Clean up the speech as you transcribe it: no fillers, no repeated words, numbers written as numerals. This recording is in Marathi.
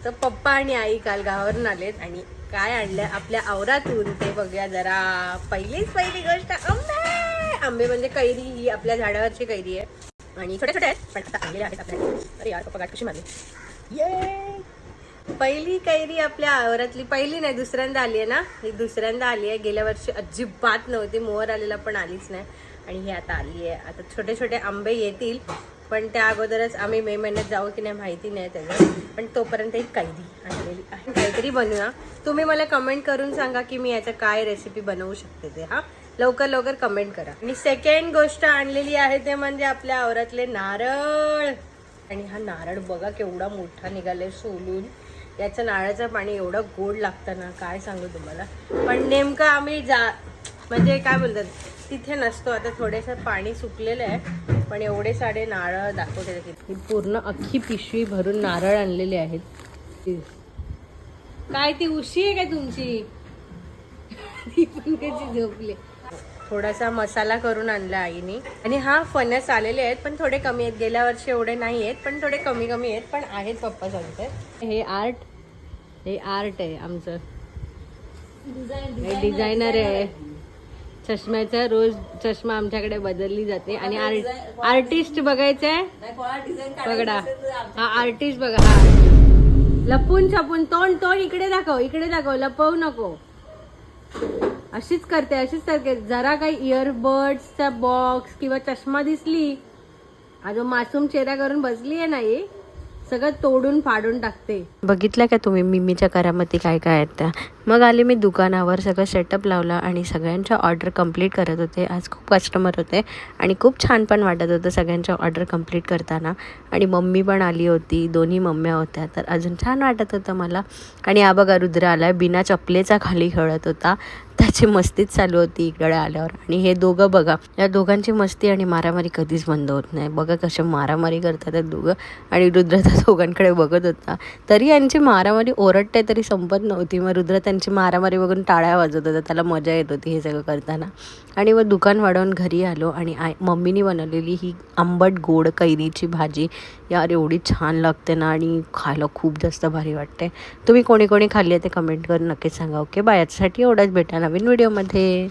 तर पप्पा आणि आई काल गावावरून आलेत आणि काय आणलंय आपल्या आवरातून ते बघूया जरा. पहिली गोष्ट आंबे. आंबे म्हणजे कैरी, ही आपल्या झाडावरची कैरी आहे आणि छोट्या छोट्या आहेत पण आता आणलेल्या आहेत आपल्याला. अरे यार पप्पा गाठ कशी मारली. ये पहिली कैरी आपल्या आवरातली. पहिली नाही, दुसऱ्यांदा आली आहे ना. ही दुसऱ्यांदा आली आहे. गेल्या वर्षी अजिबात नव्हती, मोहर आलेला पण आलीच नाही आणि ही आता आली आहे. आता छोटे छोटे आंबे येतील पण त्या अगोदरच आम्ही मे महिन्यात जाऊ की नाही माहिती नाही त्याचं. पण तोपर्यंत एक कैरी आणलेली आहे. काहीतरी बनवूया. तुम्ही मला कमेंट करून सांगा की मी याचं काय रेसिपी बनवू शकते ते. हा लवकर कमेंट करा. आणि सेकंड गोष्ट आणलेली आहे ते म्हणजे आपल्या आवरातले नारळ. आणि हा नारळ बघा केवढा मोठा निघालाय सोलून. याचं नारळाचं पाणी एवढं गोड लागतं ना काय सांगू तुम्हाला. पण नेमकं आम्ही म्हणजे काय बोलतात तिथे नसतो. आता थोडेसं पाणी सुकलेलं आहे पण एवढे सारे नारळ दाखवते. ही पूर्ण अख्खी पिशवी भरून नारळ आणलेले आहेत. काय ती उशी आहे काय तुमची? ती पण कशी झोपली. थोडासा मसाला करून आणला आईने. आणि हा फणस आलेले आहेत पण थोडे कमी आहेत. गेल्या वर्षी एवढे नाही आहेत पण थोडे कमी आहेत पण आहेत पप्पा सांगतात. हे आर्ट आहे आमचं. डिझायनर आहे चष्म्याचा. रोज चष्मा आमच्याकडे बदलली जाते. आणि आर्टिस्ट बघायचंय बघा. हा आर्टिस्ट बघा. हा लपून छपून तोंड इकडे दाखव लपवू नको. अशीच करते. जरा काही इयरबड्सचा बॉक्स किंवा चष्मा दिसली अजून मासूम चेहरा करून बसली आहे नाही सगळं तोडून फाडून टाकते. बघितलं का तुम्ही मिमीच्या करामती काय काय आहेत त्या. मग आले मी दुकानावर, सगळं सेटअप लावला आणि सगळ्यांच्या ऑर्डर कंप्लीट करत होते. आज खूप कस्टमर होते आणि खूप छान पण वाटत होतं सगळ्यांच्या ऑर्डर कंप्लीट करताना. आणि मम्मी पण आली होती, दोन्ही मम्म्या होत्या तर अजून छान वाटत होतं मला. आणि हा बघा रुद्र आलाय, बिना चपलेचा खाली खेळत होता. त्याची मस्तीच चालू होती इकडे आल्यावर. आणि हे दोघं बघा, या दोघांची मस्ती आणि मारामारी कधीच बंद होत नाही. बघा कशा मारामारी करतात दोघं. आणि रुद्र त्या दोघांकडे बघत होता. तरी यांची मारामारी ओरडते तरी संपत नव्हती. मग रुद्र त्यांची मारामारी बघून टाळ्या वाजवत होता. त्याला मजा येत होती हे सगळं करताना. आणि मग दुकान वाढवून घरी आलो आणि मम्मीने बनवलेली ही आंबट गोड कैरीची भाजी यार एवढी छान लागते ना आणि खायला खूप जास्त भारी वाटते. तुम्ही कोणी खाल्ली आहे ते कमेंट करून नक्कीच सांगा. Okay bye. याच्यासाठी एवढाच, भेटा नवीन व्हिडिओमध्ये.